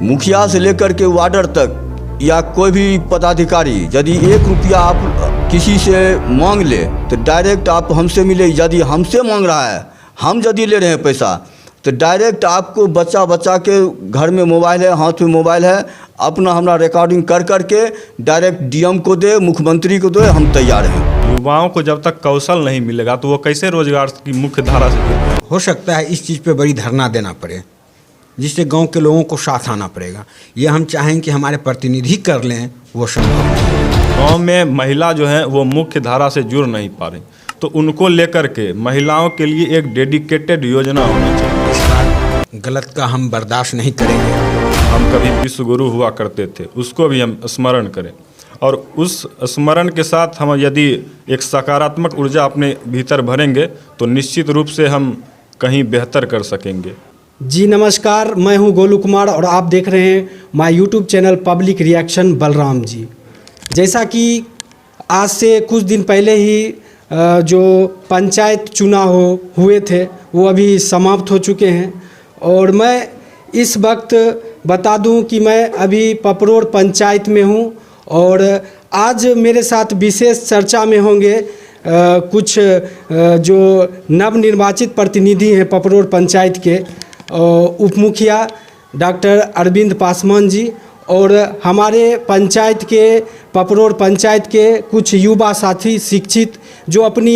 मुखिया से लेकर के वार्डर तक या कोई भी पदाधिकारी यदि 1 रुपया आप किसी से मांग ले तो डायरेक्ट आप हमसे मिले। यदि हमसे मांग रहा है, हम यदि ले रहे हैं पैसा, तो डायरेक्ट आपको बच्चा के घर में मोबाइल है, हाथ में मोबाइल है, अपना हमारा रिकॉर्डिंग कर करके डायरेक्ट डीएम को दे, मुख्यमंत्री को दे, हम तैयार हैं। युवाओं को जब तक कौशल नहीं मिलेगा तो वो कैसे रोजगार की मुख्य धारा से जुड़ेंगे? हो सकता है इस चीज़ पे बड़ी धरना देना पड़े, जिससे गांव के लोगों को साथ आना पड़ेगा। ये हम चाहेंगे कि हमारे प्रतिनिधि कर लें, वो संभव नहीं। गाँव में महिला जो है वो मुख्य धारा से जुड़ नहीं पा रही, तो उनको लेकर के महिलाओं के लिए एक डेडिकेटेड योजना होनी चाहिए। गलत का हम बर्दाश्त नहीं करेंगे। हम कभी विश्व गुरु हुआ करते थे, उसको भी हम स्मरण करें, और उस स्मरण के साथ हम यदि एक सकारात्मक ऊर्जा अपने भीतर भरेंगे तो निश्चित रूप से हम कहीं बेहतर कर सकेंगे। जी नमस्कार, मैं हूं गोलू कुमार और आप देख रहे हैं my YouTube channel public reaction Balram ji. जैसा कि आज से कुछ दिन पहले ही जो पंचायत चुनाव हुए थे वो अभी समाप्त हो चुके हैं, और मैं इस वक्त बता दूं कि मैं अभी पपरोड़ पंचायत में हूं, और आज मेरे साथ विशेष चर्चा में होंगे कुछ जो नवनिर्वाचित प्रतिनिधि हैं पपरोड़ पंचायत के, उप मुखिया डॉक्टर अरविंद पासवान जी, और हमारे पंचायत के पपरोड़ पंचायत के कुछ युवा साथी शिक्षित जो अपनी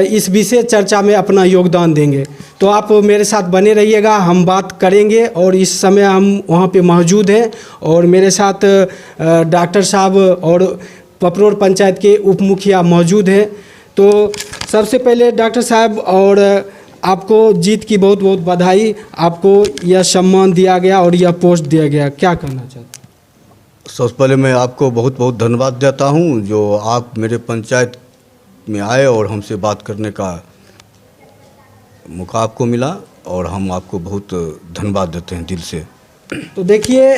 इस विशेष चर्चा में अपना योगदान देंगे। तो आप मेरे साथ बने रहिएगा, हम बात करेंगे। और इस समय हम वहाँ पे मौजूद हैं और मेरे साथ डॉक्टर साहब और पपरोड़ पंचायत के उप मुखिया मौजूद हैं। तो सबसे पहले डॉक्टर साहब, और आपको जीत की बहुत बहुत बधाई। आपको यह सम्मान दिया गया और यह पोस्ट दिया गया, क्या कहना चाहते हैं? सबसे पहले मैं आपको बहुत बहुत धन्यवाद देता हूं जो आप मेरे पंचायत में आए और हमसे बात करने का मौका आपको मिला, और हम आपको बहुत धन्यवाद देते हैं दिल से। तो देखिए,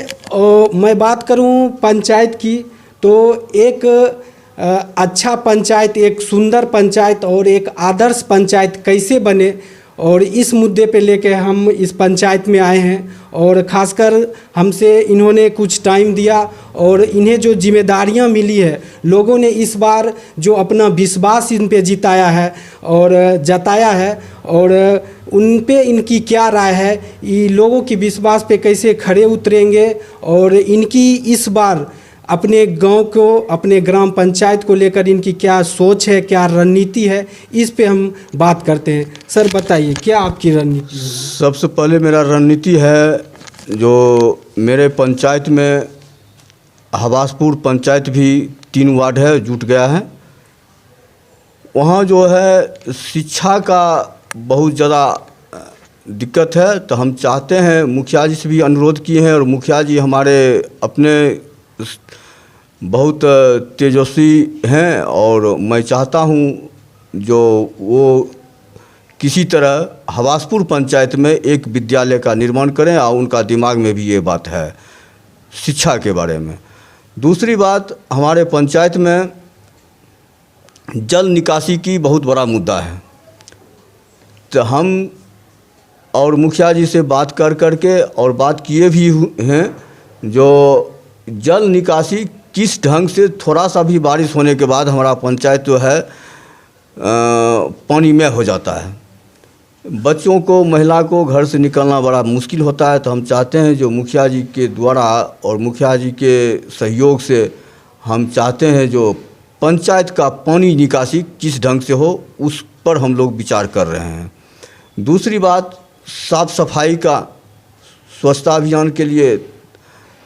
मैं बात करूं पंचायत की, तो एक अच्छा पंचायत, एक सुंदर पंचायत और एक आदर्श पंचायत कैसे बने, और इस मुद्दे पे लेके हम इस पंचायत में आए हैं। और ख़ासकर हमसे इन्होंने कुछ टाइम दिया और इन्हें जो जिम्मेदारियां मिली है, लोगों ने इस बार जो अपना विश्वास इन पे जिताया है और जताया है, और उन पे इनकी क्या राय है, ये लोगों की विश्वास पे कैसे खड़े उतरेंगे, और इनकी इस बार अपने गांव को, अपने ग्राम पंचायत को लेकर इनकी क्या सोच है, क्या रणनीति है, इस पे हम बात करते हैं। सर बताइए, क्या आपकी रणनीति है? सबसे पहले मेरा रणनीति है, जो मेरे पंचायत में हवासपुर पंचायत भी 3 वार्ड है, जुट गया है। वहाँ जो है शिक्षा का बहुत ज़्यादा दिक्कत है, तो हम चाहते हैं, मुखिया जी से भी अनुरोध किए हैं, और मुखिया जी हमारे अपने बहुत तेजस्वी हैं, और मैं चाहता हूं जो वो किसी तरह हवासपुर पंचायत में एक विद्यालय का निर्माण करें, और उनका दिमाग में भी ये बात है शिक्षा के बारे में। दूसरी बात, हमारे पंचायत में जल निकासी की बहुत बड़ा मुद्दा है, तो हम और मुखिया जी से बात कर करके और बात किए भी हैं, जो जल निकासी किस ढंग से, थोड़ा सा भी बारिश होने के बाद हमारा पंचायत जो है पानी में हो जाता है। बच्चों को, महिला को घर से निकलना बड़ा मुश्किल होता है, तो हम चाहते हैं जो मुखिया जी के द्वारा और मुखिया जी के सहयोग से हम चाहते हैं जो पंचायत का पानी निकासी किस ढंग से हो, उस पर हम लोग विचार कर रहे हैं। दूसरी बात, साफ़ सफाई का, स्वच्छता अभियान के लिए,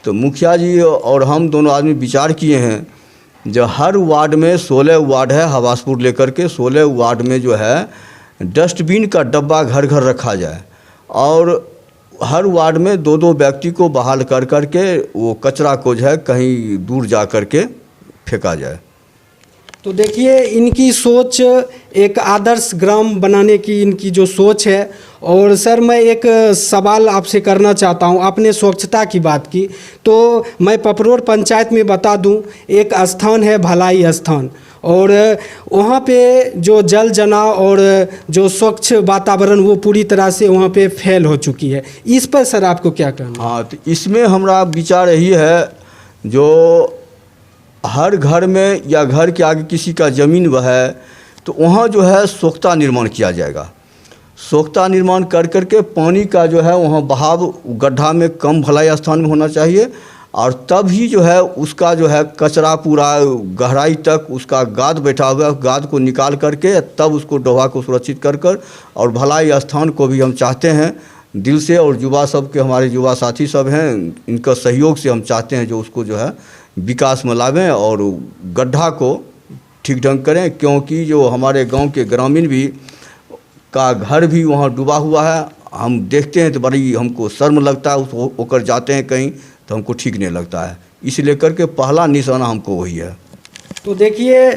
तो मुखिया जी और हम दोनों आदमी विचार किए हैं, जो हर वार्ड में 16 वार्ड है हवासपुर लेकर के, 16 वार्ड में जो है डस्टबिन का डब्बा घर घर रखा जाए, और हर वार्ड में 2-2 व्यक्ति को बहाल कर करके वो कचरा को जो है कहीं दूर जा कर के फेंका जाए। तो देखिए, इनकी सोच एक आदर्श ग्राम बनाने की इनकी जो सोच है। और सर, मैं एक सवाल आपसे करना चाहता हूं। आपने स्वच्छता की बात की, तो मैं पपरोड़ पंचायत में बता दूं, एक स्थान है भलाई स्थान, और वहाँ पे जो जल जमाव और जो स्वच्छ वातावरण वो पूरी तरह से वहाँ पे फेल हो चुकी है। इस पर सर आपको क्या कहना? हाँ, तो इसमें हमारा विचार यही है, जो हर घर में या घर के आगे किसी का ज़मीन वह है तो वहाँ जो है सोख्ता निर्माण किया जाएगा। सोख्ता निर्माण कर करके पानी का जो है वहाँ बहाव गड्ढा में कम भलाई स्थान में होना चाहिए, और तब ही जो है उसका जो है कचरा पूरा गहराई तक उसका गाद बैठा हुआ है, गाद को निकाल करके तब उसको डोभा को सुरक्षित कर और भलाई स्थान को भी हम चाहते हैं दिल से, और युवा सब के हमारे युवा साथी सब हैं इनका सहयोग से हम चाहते हैं जो उसको जो है विकास में लावें और गड्ढा को ठीक ढंग करें, क्योंकि जो हमारे गांव के ग्रामीण भी का घर भी वहाँ डूबा हुआ है। हम देखते हैं तो बड़ी हमको शर्म लगता है, उस होकर जाते हैं कहीं तो हमको ठीक नहीं लगता है, इसलिए करके पहला निशाना हमको वही है। तो देखिए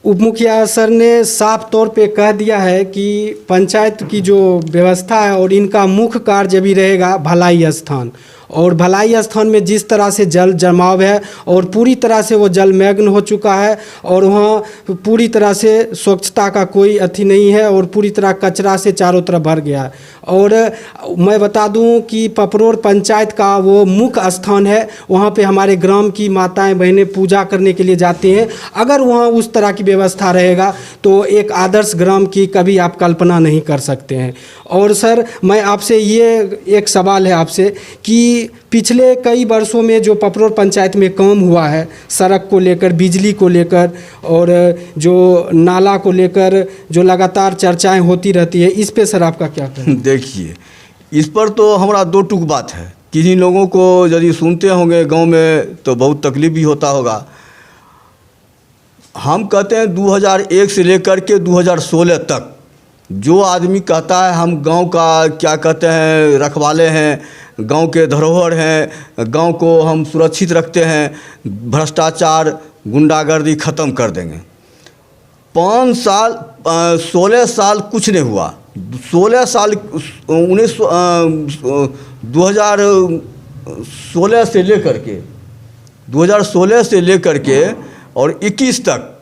उप मुखिया सर ने साफ तौर पे कह दिया है कि पंचायत की जो व्यवस्था है और इनका मुख्य कार्य भी रहेगा भलाई स्थान, और भलाई स्थान में जिस तरह से जल जमाव है और पूरी तरह से वो जलमग्न हो चुका है और वहाँ पूरी तरह से स्वच्छता का कोई अथी नहीं है और पूरी तरह कचरा से चारों तरफ भर गया है। और मैं बता दूं कि पपरोर पंचायत का वो मुख्य स्थान है, वहाँ पे हमारे ग्राम की माताएं बहनें पूजा करने के लिए जाती हैं। अगर वहाँ उस तरह की व्यवस्था रहेगा तो एक आदर्श ग्राम की कभी आप कल्पना नहीं कर सकते हैं। और सर मैं आपसे ये एक सवाल है आपसे कि पिछले कई वर्षों में जो पपरोर पंचायत में काम हुआ है सड़क को लेकर, बिजली को लेकर और जो नाला को लेकर जो लगातार चर्चाएं होती रहती है, इस पे सर आपका क्या कहना? देखिए, इस पर तो हमारा दो टूक बात है। किन्हीं लोगों को यदि सुनते होंगे गांव में तो बहुत तकलीफ भी होता होगा। हम कहते हैं 2001 से लेकर के 2016 तक जो आदमी कहता है हम गांव का क्या कहते हैं रखवाले हैं, गांव के धरोहर हैं, गांव को हम सुरक्षित रखते हैं, भ्रष्टाचार गुंडागर्दी ख़त्म कर देंगे। 5 साल 16 साल कुछ नहीं हुआ। 16 साल 2016 से लेकर के 2016 से लेकर के और 21 तक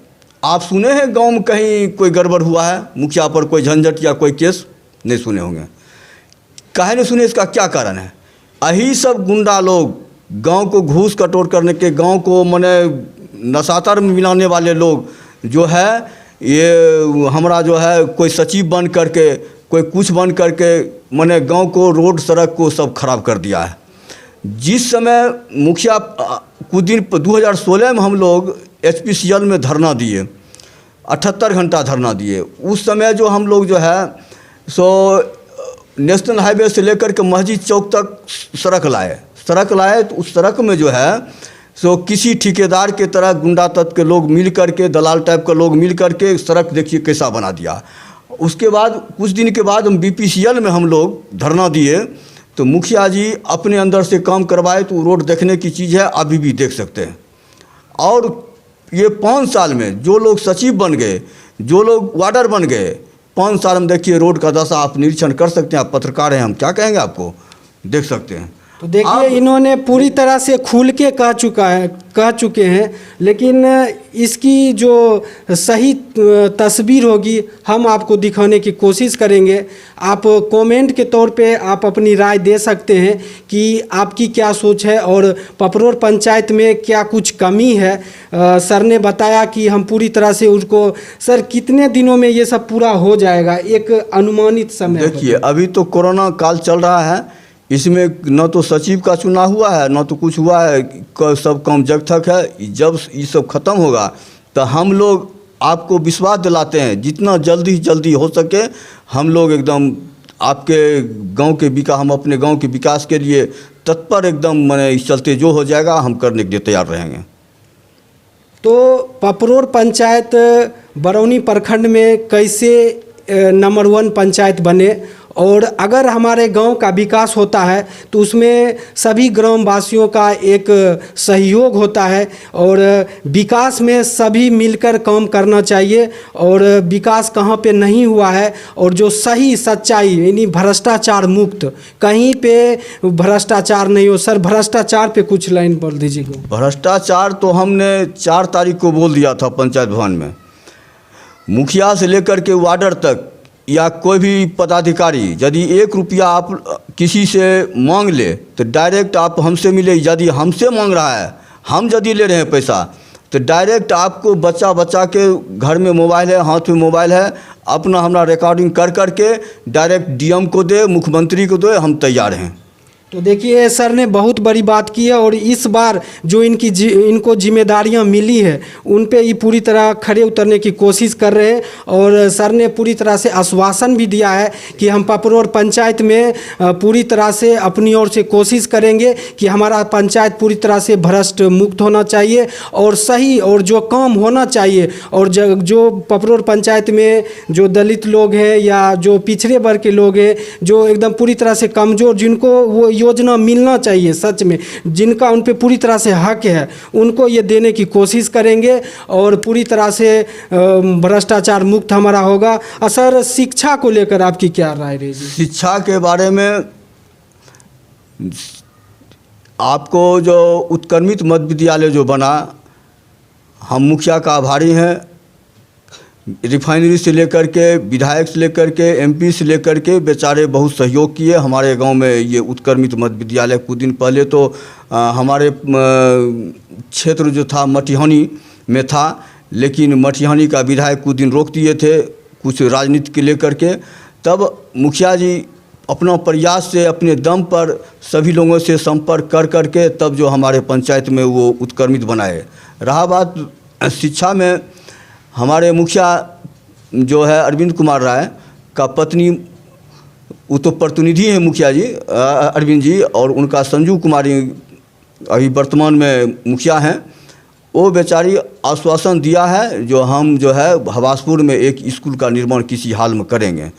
आप सुने हैं गांव में कहीं कोई गड़बड़ हुआ है? मुखिया पर कोई झंझट या कोई केस नहीं सुने होंगे। काहे नहीं सुने? इसका क्या कारण है? यही सब गुंडा लोग गांव को घूस कटोर करने के, गांव को मने नशातर में मिलाने वाले लोग जो है ये हमारा जो है कोई सचिव बन करके कोई कुछ बन करके मने गांव को रोड सड़क को सब खराब कर दिया है। जिस समय मुखिया कुछ दिन 2016 में हम लोग HPCL में धरना दिए, 78 घंटा धरना दिए। उस समय जो हम लोग जो है सो नेशनल हाईवे से लेकर के मस्जिद चौक तक सड़क लाए तो उस सड़क में जो है सो किसी ठेकेदार के तरह गुंडा तत्व के लोग मिल करके, दलाल टाइप के लोग मिल करके सड़क देखिए कैसा बना दिया। उसके बाद कुछ दिन के बाद हम BPCL में हम लोग धरना दिए तो मुखिया जी अपने अंदर से काम करवाए तो रोड देखने की चीज़ है, अभी भी देख सकते हैं। और ये 5 साल में जो लोग सचिव बन गए, जो लोग वार्डर बन गए, 5 साल में देखिए रोड का दशा आप निरीक्षण कर सकते हैं। आप पत्रकार हैं, हम क्या कहेंगे आपको, देख सकते हैं। तो देखिए इन्होंने पूरी तरह से खुल के कह चुके हैं, लेकिन इसकी जो सही तस्वीर होगी हम आपको दिखाने की कोशिश करेंगे। आप कमेंट के तौर पे आप अपनी राय दे सकते हैं कि आपकी क्या सोच है और पपरोर पंचायत में क्या कुछ कमी है। सर ने बताया कि हम पूरी तरह से उसको, सर कितने दिनों में ये सब पूरा हो जाएगा, एक अनुमानित समय? देखिए अभी तो कोरोना काल चल रहा है, इसमें न तो सचिव का चुनाव हुआ है न तो कुछ हुआ है, सब काम जब तक है। जब ये सब ख़त्म होगा तो हम लोग आपको विश्वास दिलाते हैं जितना जल्दी हो सके हम लोग एकदम आपके गांव के विकास, हम अपने गांव के विकास के लिए तत्पर एकदम मैंने इस चलते जो हो जाएगा हम करने के लिए तैयार रहेंगे। तो पपरोर पंचायत बरौनी प्रखंड में कैसे नंबर 1 पंचायत बने और अगर हमारे गांव का विकास होता है तो उसमें सभी ग्रामवासियों का एक सहयोग होता है और विकास में सभी मिलकर काम करना चाहिए। और विकास कहाँ पे नहीं हुआ है और जो सही सच्चाई यानी भ्रष्टाचार मुक्त, कहीं पे भ्रष्टाचार नहीं हो। सर, भ्रष्टाचार पे कुछ लाइन बोल दीजिएगा। भ्रष्टाचार तो हमने 4 तारीख को बोल दिया था पंचायत भवन में। मुखिया से लेकर के वार्डर तक या कोई भी पदाधिकारी यदि 1 रुपया आप किसी से मांग ले तो डायरेक्ट आप हमसे मिले। यदि हमसे मांग रहा है, हम यदि ले रहे हैं पैसा, तो डायरेक्ट आपको बच्चा के घर में मोबाइल है, हाथ में मोबाइल है, अपना हमारा रिकॉर्डिंग कर करके डायरेक्ट डीएम को दे, मुख्यमंत्री को दे, हम तैयार हैं। तो देखिए, सर ने बहुत बड़ी बात की है और इस बार जो इनको जिम्मेदारियां मिली है उन पे ये पूरी तरह खड़े उतरने की कोशिश कर रहे हैं। और सर ने पूरी तरह से आश्वासन भी दिया है कि हम पपरोर पंचायत में पूरी तरह से अपनी ओर से कोशिश करेंगे कि हमारा पंचायत पूरी तरह से भ्रष्ट मुक्त होना चाहिए और सही और जो काम होना चाहिए। और जो पपरोर पंचायत में जो दलित लोग हैं या जो पिछड़े वर्ग के लोग हैं, जो एकदम पूरी तरह से कमज़ोर, जिनको वो योजना मिलना चाहिए सच में, जिनका उन पे पूरी तरह से हक है, उनको ये देने की कोशिश करेंगे और पूरी तरह से भ्रष्टाचार मुक्त हमारा होगा। सर, शिक्षा को लेकर आपकी क्या राय रहेगी? शिक्षा के बारे में आपको जो उत्क्रमित मध्य विद्यालय जो बना, हम मुखिया का आभारी हैं। रिफाइनरी से लेकर के, विधायक से लेकर के, एमपी से लेकर के बेचारे बहुत सहयोग किए। हमारे गांव में ये उत्क्रमित मध्य विद्यालय कुछ दिन पहले तो हमारे क्षेत्र जो था मटिहानी में था, लेकिन मटिहानी का विधायक कुछ दिन रोक दिए थे कुछ राजनीति के लेकर के। तब मुखिया जी अपना प्रयास से, अपने दम पर सभी लोगों से संपर्क कर करके तब जो हमारे पंचायत में वो उत्क्रमित बनाए। रहा बात शिक्षा में, हमारे मुखिया जो है अरविंद कुमार राय का पत्नी, वो तो प्रतिनिधि हैं मुखिया जी अरविंद जी, और उनका संजू कुमारी अभी वर्तमान में मुखिया हैं। वो बेचारी आश्वासन दिया है जो हम जो है हवासपुर में एक स्कूल का निर्माण किसी हाल में करेंगे।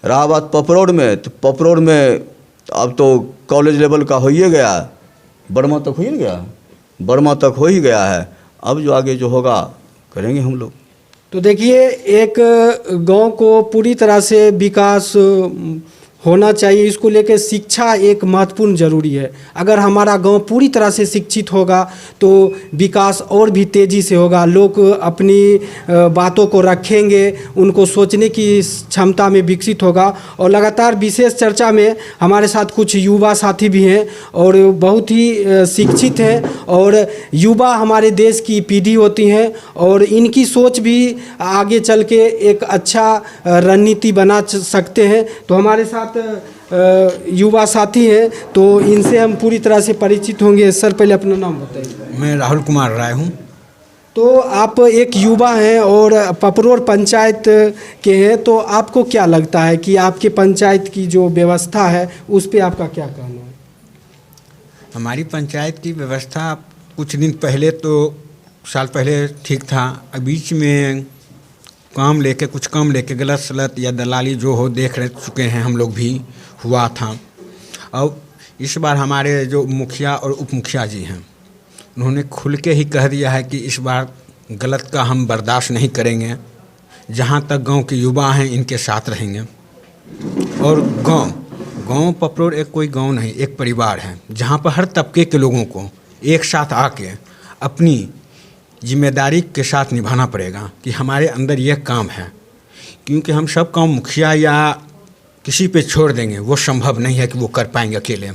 रहा बात पपरोर में, तो पपरोर में अब तो कॉलेज लेवल का हो ही गया, बर्मा तक हो ही गया, बर्मा तक हो ही गया है। अब जो आगे जो होगा करेंगे हम लोग। तो देखिए, एक गांव को पूरी तरह से विकास होना चाहिए, इसको लेकर शिक्षा एक महत्वपूर्ण ज़रूरी है। अगर हमारा गांव पूरी तरह से शिक्षित होगा तो विकास और भी तेज़ी से होगा। लोग अपनी बातों को रखेंगे, उनको सोचने की क्षमता में विकसित होगा। और लगातार विशेष चर्चा में हमारे साथ कुछ युवा साथी भी हैं और बहुत ही शिक्षित हैं। और युवा हमारे देश की पीढ़ी होती हैं और इनकी सोच भी आगे चल के एक अच्छा रणनीति बना सकते हैं। तो हमारे साथ युवा साथी हैं, तो इनसे हम पूरी तरह से परिचित होंगे। सर, पहले अपना नाम बताइए। मैं राहुल कुमार राय हूँ। तो आप एक युवा हैं और पपरोर पंचायत के हैं, तो आपको क्या लगता है कि आपके पंचायत की जो व्यवस्था है उस पर आपका क्या कहना है? हमारी पंचायत की व्यवस्था कुछ दिन पहले, तो साल पहले ठीक था। बीच में कुछ काम लेके गलत सलत या दलाली जो हो देख रह चुके हैं हम लोग भी, हुआ था। अब इस बार हमारे जो मुखिया और उप मुखिया जी हैं, उन्होंने खुल के ही कह दिया है कि इस बार गलत का हम बर्दाश्त नहीं करेंगे। जहाँ तक गांव के युवा हैं इनके साथ रहेंगे। और गांव पपरोर एक कोई गांव नहीं, एक परिवार है जहाँ पर हर तबके के लोगों को एक साथ आके अपनी जिम्मेदारी के साथ निभाना पड़ेगा कि हमारे अंदर यह काम है। क्योंकि हम सब काम मुखिया या किसी पे छोड़ देंगे, वो संभव नहीं है कि वो कर पाएंगे अकेले।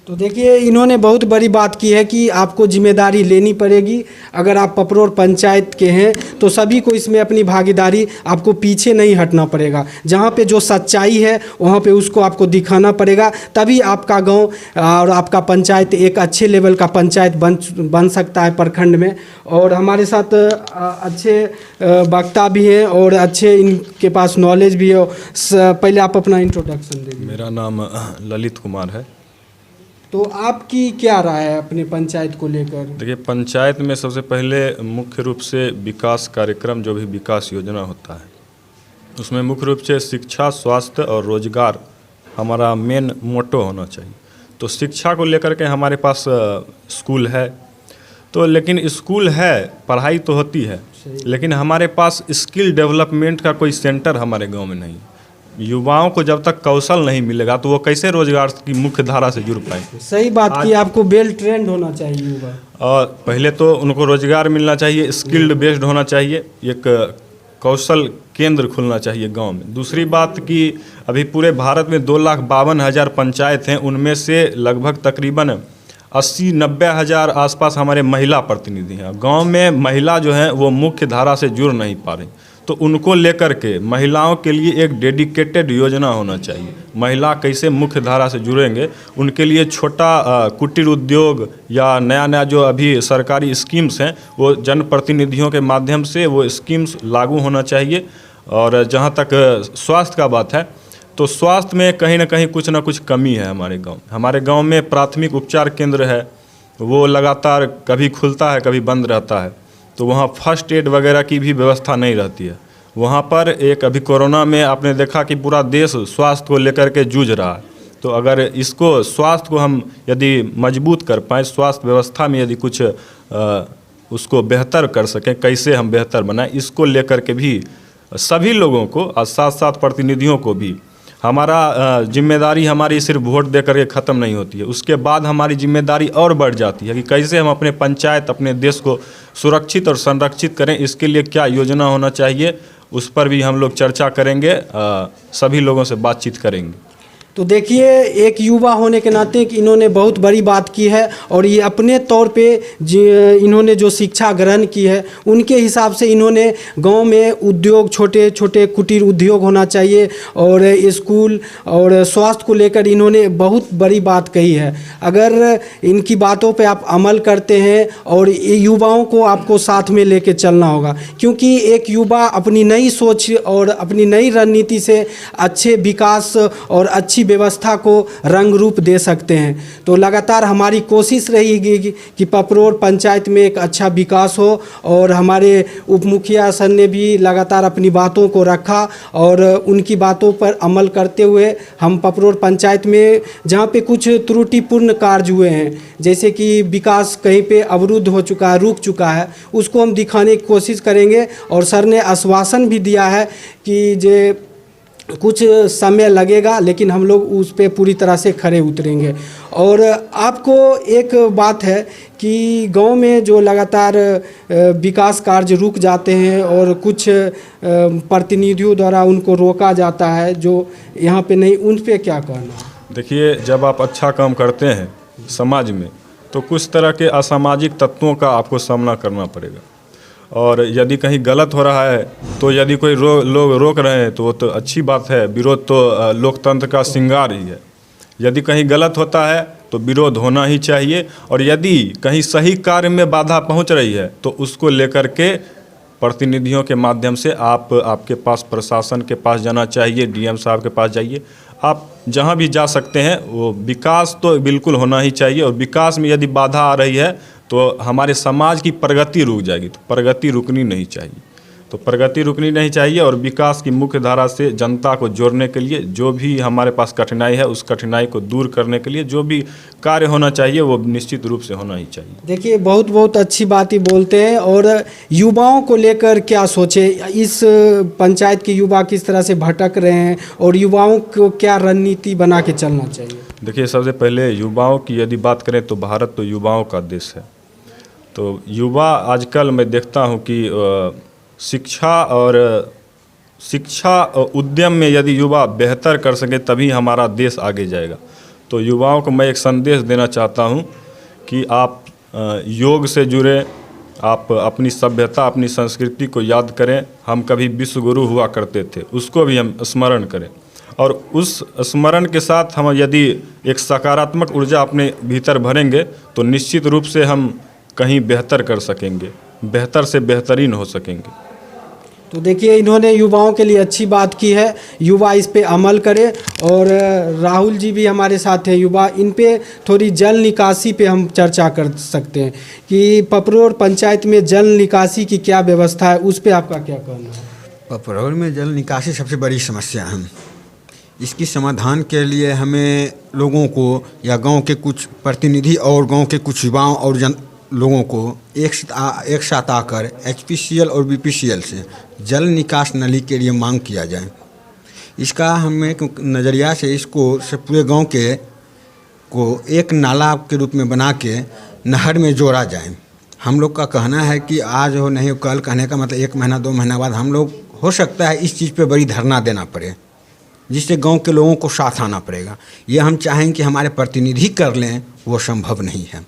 तो देखिए, इन्होंने बहुत बड़ी बात की है कि आपको जिम्मेदारी लेनी पड़ेगी। अगर आप पपरोर पंचायत के हैं तो सभी को इसमें अपनी भागीदारी, आपको पीछे नहीं हटना पड़ेगा। जहाँ पे जो सच्चाई है वहाँ पे उसको आपको दिखाना पड़ेगा, तभी आपका गांव और आपका पंचायत एक अच्छे लेवल का पंचायत बन सकता है प्रखंड में। और हमारे साथ अच्छे वक्ता भी हैं और अच्छे इनके पास नॉलेज भी है। पहले आप अपना इंट्रोडक्शन दीजिए। मेरा नाम ललित कुमार है। तो आपकी क्या राय है अपने पंचायत को लेकर? देखिए, पंचायत में सबसे पहले मुख्य रूप से विकास कार्यक्रम, जो भी विकास योजना होता है, उसमें मुख्य रूप से शिक्षा, स्वास्थ्य और रोजगार हमारा मेन मोटो होना चाहिए। तो शिक्षा को लेकर के हमारे पास स्कूल है, तो लेकिन स्कूल है, पढ़ाई तो होती है, लेकिन हमारे पास स्किल डेवलपमेंट का कोई सेंटर हमारे गांव में नहीं है। युवाओं को जब तक कौशल नहीं मिलेगा तो वो कैसे रोजगार की मुख्य धारा से जुड़ पाएंगे। सही बात की, आपको वेल ट्रेंड होना चाहिए युवा। और पहले तो उनको रोजगार मिलना चाहिए, स्किल्ड बेस्ड होना चाहिए, एक कौशल केंद्र खुलना चाहिए गांव में। दूसरी बात कि अभी पूरे भारत में 2,52,000 पंचायत हैं, उनमें से लगभग तकरीबन 80-90 हज़ार आसपास हमारे महिला प्रतिनिधि हैं। गांव में महिला जो हैं वो मुख्य धारा से जुड़ नहीं पा रही, तो उनको लेकर के महिलाओं के लिए एक डेडिकेटेड योजना होना चाहिए। महिला कैसे मुख्य धारा से जुड़ेंगे, उनके लिए छोटा कुटीर उद्योग या नया जो अभी सरकारी स्कीम्स हैं वो जनप्रतिनिधियों के माध्यम से वो स्कीम्स लागू होना चाहिए। और जहाँ तक स्वास्थ्य का बात है, तो स्वास्थ्य में कहीं ना कहीं कुछ ना कुछ कमी है हमारे गांव में प्राथमिक उपचार केंद्र है, वो लगातार कभी खुलता है कभी बंद रहता है, तो वहाँ फर्स्ट एड वगैरह की भी व्यवस्था नहीं रहती है। वहाँ पर एक अभी कोरोना में आपने देखा कि पूरा देश स्वास्थ्य को लेकर के जूझ रहा है, तो अगर इसको स्वास्थ्य को हम यदि मजबूत कर पाएँ, स्वास्थ्य व्यवस्था में यदि कुछ उसको बेहतर कर सकें, कैसे हम बेहतर बनाएं, इसको लेकर के भी सभी लोगों को और साथ साथ प्रतिनिधियों को भी हमारा जिम्मेदारी हमारी सिर्फ वोट दे करके ख़त्म नहीं होती है। उसके बाद हमारी जिम्मेदारी और बढ़ जाती है कि कैसे हम अपने पंचायत, अपने देश को सुरक्षित और संरक्षित करें, इसके लिए क्या योजना होना चाहिए, उस पर भी हम लोग चर्चा करेंगे, सभी लोगों से बातचीत करेंगे। तो देखिए, एक युवा होने के नाते इन्होंने बहुत बड़ी बात की है और ये अपने तौर पे इन्होंने जो शिक्षा ग्रहण की है उनके हिसाब से इन्होंने गांव में उद्योग, छोटे छोटे कुटीर उद्योग होना चाहिए और स्कूल और स्वास्थ्य को लेकर इन्होंने बहुत बड़ी बात कही है। अगर इनकी बातों पे आप अमल करते हैं और युवाओं को आपको साथ में लेके चलना होगा, क्योंकि एक युवा अपनी नई सोच और अपनी नई रणनीति से अच्छे विकास और अच्छी व्यवस्था को रंग रूप दे सकते हैं। तो लगातार हमारी कोशिश रहेगी कि पपरोर पंचायत में एक अच्छा विकास हो और हमारे उप मुखिया सर ने भी लगातार अपनी बातों को रखा और उनकी बातों पर अमल करते हुए हम पपरोर पंचायत में जहाँ पे कुछ त्रुटिपूर्ण कार्य हुए हैं, जैसे कि विकास कहीं पे अवरुद्ध हो चुका है, रुक चुका है, उसको हम दिखाने की कोशिश करेंगे। और सर ने आश्वासन भी दिया है कि जे कुछ समय लगेगा लेकिन हम लोग उस पे पूरी तरह से खरे उतरेंगे। और आपको एक बात है कि गांव में जो लगातार विकास कार्य रुक जाते हैं और कुछ प्रतिनिधियों द्वारा उनको रोका जाता है जो यहाँ पे नहीं, उन पे क्या कहना? देखिए, जब आप अच्छा काम करते हैं समाज में तो कुछ तरह के असामाजिक तत्वों का आपको सामना करना पड़ेगा, और यदि कहीं गलत हो रहा है तो यदि कोई लोग रोक रहे हैं तो वो तो अच्छी बात है, विरोध तो लोकतंत्र का श्रृंगार ही है। यदि कहीं गलत होता है तो विरोध होना ही चाहिए, और यदि कहीं सही कार्य में बाधा पहुंच रही है तो उसको लेकर के प्रतिनिधियों के माध्यम से आपके पास प्रशासन के पास जाना चाहिए, डीएम साहब के पास जाइए, आप जहां भी जा सकते हैं। वो विकास तो बिल्कुल होना ही चाहिए, और विकास में यदि बाधा आ रही है तो हमारे समाज की प्रगति रुक जाएगी, तो प्रगति रुकनी नहीं चाहिए। तो प्रगति रुकनी नहीं चाहिए, और विकास की मुख्य धारा से जनता को जोड़ने के लिए जो भी हमारे पास कठिनाई है उस कठिनाई को दूर करने के लिए जो भी कार्य होना चाहिए वो निश्चित रूप से होना ही चाहिए। देखिए, बहुत बहुत अच्छी बात ही बोलते हैं। और युवाओं को लेकर क्या सोचे, इस पंचायत के युवा किस तरह से भटक रहे हैं और युवाओं को क्या रणनीति बना के चलना चाहिए? देखिए, सबसे पहले युवाओं की यदि बात करें तो भारत तो युवाओं का देश है। तो युवा आजकल मैं देखता हूँ कि शिक्षा और उद्यम में यदि युवा बेहतर कर सके तभी हमारा देश आगे जाएगा। तो युवाओं को मैं एक संदेश देना चाहता हूँ कि आप योग से जुड़े, आप अपनी सभ्यता, अपनी संस्कृति को याद करें। हम कभी विश्व गुरु हुआ करते थे, उसको भी हम स्मरण करें, और उस स्मरण के साथ हम यदि एक सकारात्मक ऊर्जा अपने भीतर भरेंगे तो निश्चित रूप से हम कहीं बेहतर कर सकेंगे, बेहतर से बेहतरीन हो सकेंगे। तो देखिए, इन्होंने युवाओं के लिए अच्छी बात की है, युवा इस पे अमल करें। और राहुल जी भी हमारे साथ हैं युवा, इन पे थोड़ी जल निकासी पे हम चर्चा कर सकते हैं कि पपरोर पंचायत में जल निकासी की क्या व्यवस्था है, उस पे आपका क्या कहना है? पपरौर में जल निकासी सबसे बड़ी समस्या है। इसकी समाधान के लिए हमें लोगों को या गांव के कुछ प्रतिनिधि और गांव के कुछ युवाओं और लोगों को एक साथ आकर HPCL और BPCL से जल निकास नली के लिए मांग किया जाए। इसका हमें नज़रिया से इसको से पूरे गांव को एक नाला के रूप में बना के नहर में जोड़ा जाए। हम लोग का कहना है कि आज हो नहीं कल, कहने का मतलब 1 महीना 2 महीना बाद हम लोग हो सकता है इस चीज़ पे बड़ी धरना देना पड़े, जिससे गांव के लोगों को साथ आना पड़ेगा। ये हम चाहें कि हमारे प्रतिनिधि कर लें, वो संभव नहीं है।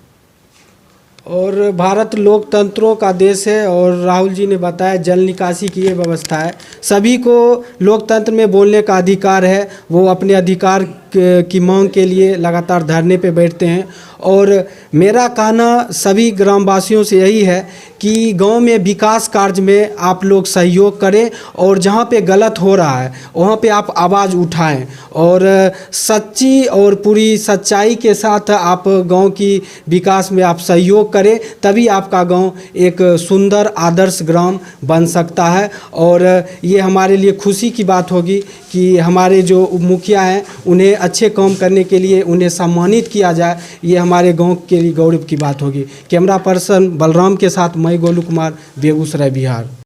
और भारत लोकतंत्रों का देश है और राहुल जी ने बताया जल निकासी की ये व्यवस्था है। सभी को लोकतंत्र में बोलने का अधिकार है, वो अपने अधिकार की मांग के लिए लगातार धरने पे बैठते हैं। और मेरा कहना सभी ग्रामवासियों से यही है कि गांव में विकास कार्य में आप लोग सहयोग करें और जहां पे गलत हो रहा है वहां पे आप आवाज़ उठाएं और सच्ची और पूरी सच्चाई के साथ आप गांव की विकास में आप सहयोग करें, तभी आपका गांव एक सुंदर आदर्श ग्राम बन सकता है। और ये हमारे लिए खुशी की बात होगी कि हमारे जो मुखिया हैं उन्हें अच्छे काम करने के लिए उन्हें सम्मानित किया जाए, ये हमारे गांव के लिए गौरव की बात होगी। कैमरा पर्सन बलराम के साथ मैं गोलू कुमार, बेगूसराय, बिहार।